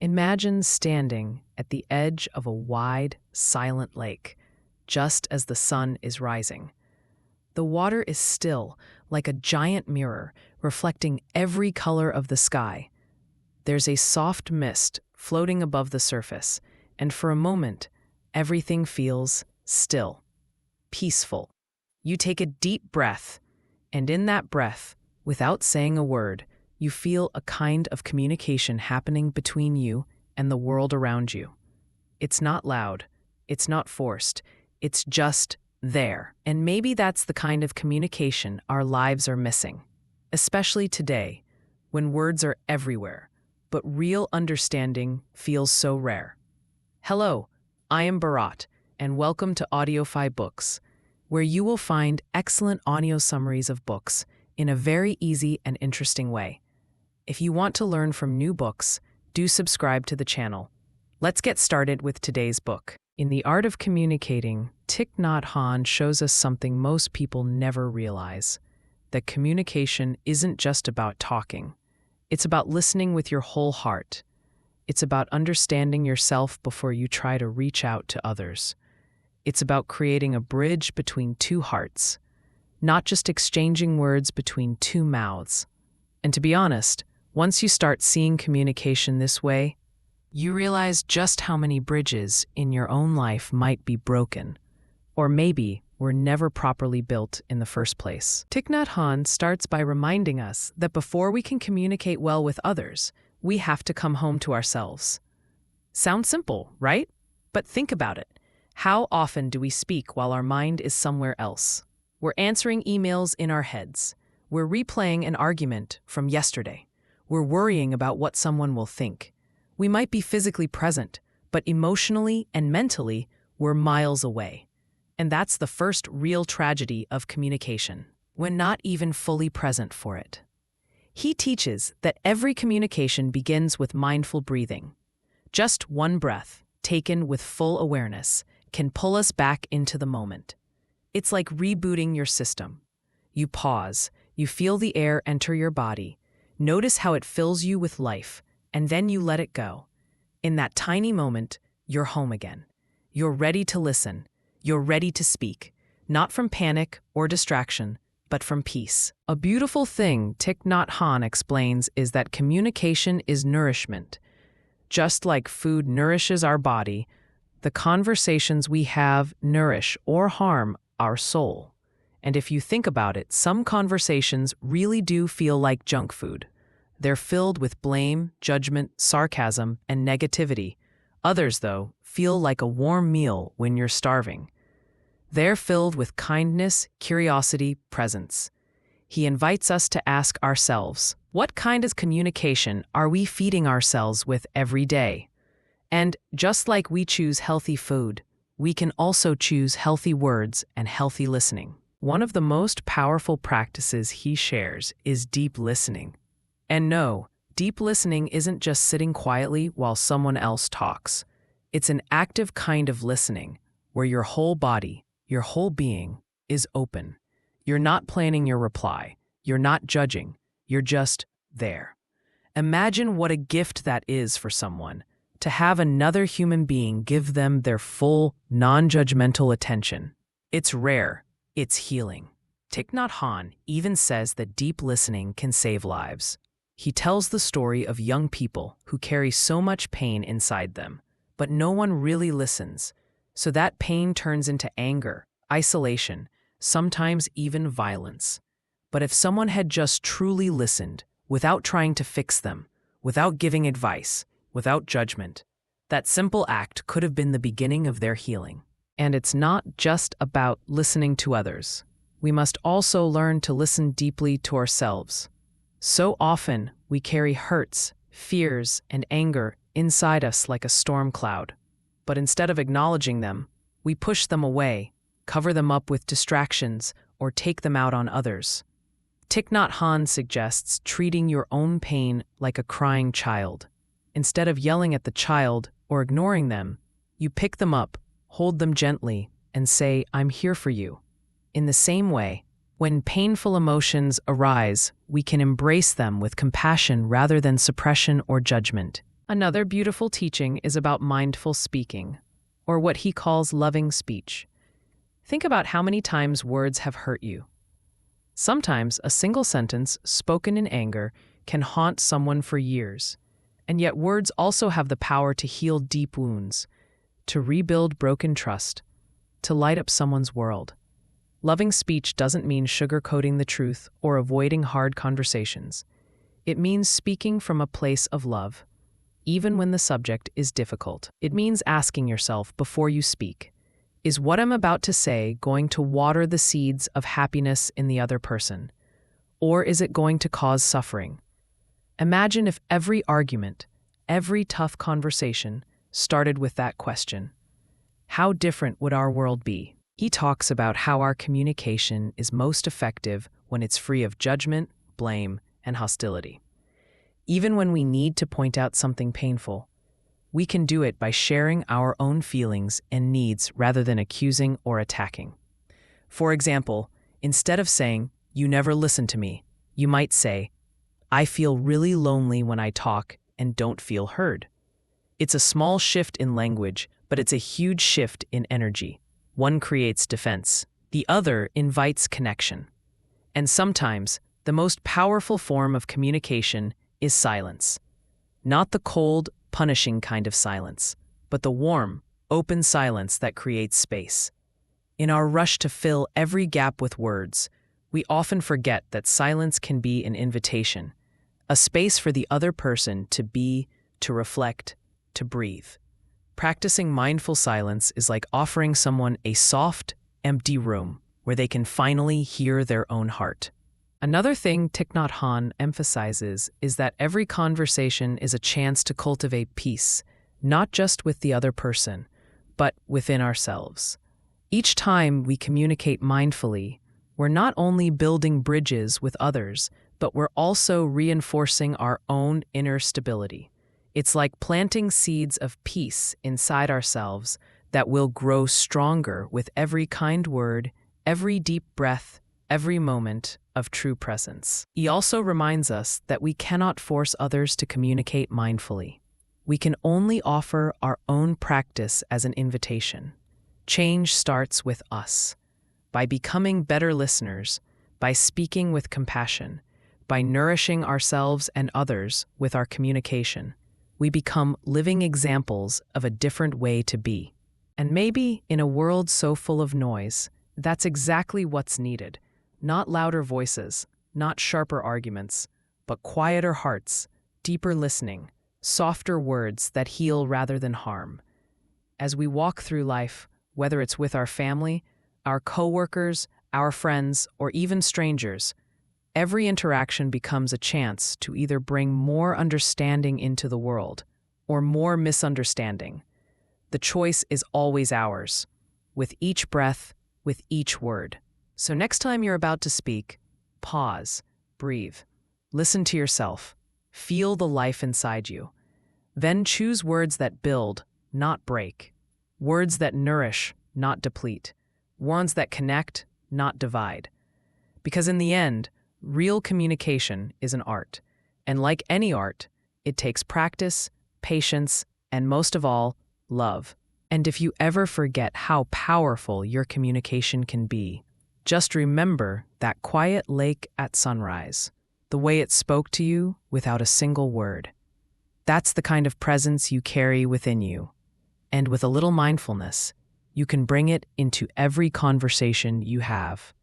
Imagine standing at the edge of a wide, silent lake, just as the sun is rising. The water is still, like a giant mirror, reflecting every color of the sky. There's a soft mist floating above the surface, and for a moment, everything feels still, peaceful. You take a deep breath, and in that breath, without saying a word, you feel a kind of communication happening between you and the world around you. It's not loud, it's not forced, it's just there. And maybe that's the kind of communication our lives are missing, especially today, when words are everywhere, but real understanding feels so rare. Hello, I am Bharat, and welcome to Audiofybooks, where you will find excellent audio summaries of books in a very easy and interesting way. If you want to learn from new books, do subscribe to the channel. Let's get started with today's book. In The Art of Communicating, Thich Nhat Hanh shows us something most people never realize, that communication isn't just about talking. It's about listening with your whole heart. It's about understanding yourself before you try to reach out to others. It's about creating a bridge between two hearts, not just exchanging words between two mouths. And to be honest, once you start seeing communication this way, you realize just how many bridges in your own life might be broken, or maybe were never properly built in the first place. Thich Nhat Hanh starts by reminding us that before we can communicate well with others, we have to come home to ourselves. Sounds simple, right? But think about it. How often do we speak while our mind is somewhere else? We're answering emails in our heads. We're replaying an argument from yesterday. We're worrying about what someone will think. We might be physically present, but emotionally and mentally, we're miles away. And that's the first real tragedy of communication, when not even fully present for it. He teaches that every communication begins with mindful breathing. Just one breath, taken with full awareness, can pull us back into the moment. It's like rebooting your system. You pause, you feel the air enter your body, notice how it fills you with life, and then you let it go. In that tiny moment, you're home again. You're ready to listen. You're ready to speak, not from panic or distraction, but from peace. A beautiful thing Thich Nhat Hanh explains is that communication is nourishment. Just like food nourishes our body, the conversations we have nourish or harm our soul. And if you think about it, some conversations really do feel like junk food. They're filled with blame, judgment, sarcasm, and negativity. Others, though, feel like a warm meal when you're starving. They're filled with kindness, curiosity, presence. He invites us to ask ourselves, what kind of communication are we feeding ourselves with every day? And just like we choose healthy food, we can also choose healthy words and healthy listening. One of the most powerful practices he shares is deep listening. And no, deep listening isn't just sitting quietly while someone else talks. It's an active kind of listening where your whole body, your whole being, is open. You're not planning your reply. You're not judging. You're just there. Imagine what a gift that is for someone, to have another human being give them their full, non-judgmental attention. It's rare. It's healing. Thich Nhat Hanh even says that deep listening can save lives. He tells the story of young people who carry so much pain inside them, but no one really listens. So that pain turns into anger, isolation, sometimes even violence. But if someone had just truly listened, without trying to fix them, without giving advice, without judgment, that simple act could have been the beginning of their healing. And it's not just about listening to others. We must also learn to listen deeply to ourselves. So often, we carry hurts, fears, and anger inside us like a storm cloud. But instead of acknowledging them, we push them away, cover them up with distractions, or take them out on others. Thich Nhat Hanh suggests treating your own pain like a crying child. Instead of yelling at the child or ignoring them, you pick them up, hold them gently, and say, "I'm here for you." In the same way, when painful emotions arise, we can embrace them with compassion rather than suppression or judgment. Another beautiful teaching is about mindful speaking, or what he calls loving speech. Think about how many times words have hurt you. Sometimes a single sentence spoken in anger can haunt someone for years, and yet words also have the power to heal deep wounds, to rebuild broken trust, to light up someone's world. Loving speech doesn't mean sugarcoating the truth or avoiding hard conversations. It means speaking from a place of love, even when the subject is difficult. It means asking yourself before you speak, is what I'm about to say going to water the seeds of happiness in the other person, or is it going to cause suffering? Imagine if every argument, every tough conversation started with that question. How different would our world be? He talks about how our communication is most effective when it's free of judgment, blame, and hostility. Even when we need to point out something painful, we can do it by sharing our own feelings and needs rather than accusing or attacking. For example, instead of saying, "You never listen to me," you might say, "I feel really lonely when I talk and don't feel heard." It's a small shift in language, but it's a huge shift in energy. One creates defense, the other invites connection. And sometimes, the most powerful form of communication is silence. Not the cold, punishing kind of silence, but the warm, open silence that creates space. In our rush to fill every gap with words, we often forget that silence can be an invitation, a space for the other person to be, to reflect, to breathe. Practicing mindful silence is like offering someone a soft, empty room where they can finally hear their own heart. Another thing Thich Nhat Hanh emphasizes is that every conversation is a chance to cultivate peace, not just with the other person, but within ourselves. Each time we communicate mindfully, we're not only building bridges with others, but we're also reinforcing our own inner stability. It's like planting seeds of peace inside ourselves that will grow stronger with every kind word, every deep breath, every moment of true presence. He also reminds us that we cannot force others to communicate mindfully. We can only offer our own practice as an invitation. Change starts with us. By becoming better listeners, by speaking with compassion, by nourishing ourselves and others with our communication, we become living examples of a different way to be. And maybe in a world so full of noise, that's exactly what's needed. Not louder voices, not sharper arguments, but quieter hearts, deeper listening, softer words that heal rather than harm. As we walk through life, whether it's with our family, our coworkers, our friends, or even strangers, every interaction becomes a chance to either bring more understanding into the world or more misunderstanding. The choice is always ours, with each breath, with each word. So next time you're about to speak, pause, breathe, listen to yourself, feel the life inside you. Then choose words that build, not break. Words that nourish, not deplete. Ones that connect, not divide. Because in the end, real communication is an art. And like any art, it takes practice, patience, and most of all, love. And if you ever forget how powerful your communication can be, just remember that quiet lake at sunrise, the way it spoke to you without a single word. That's the kind of presence you carry within you. And with a little mindfulness, you can bring it into every conversation you have.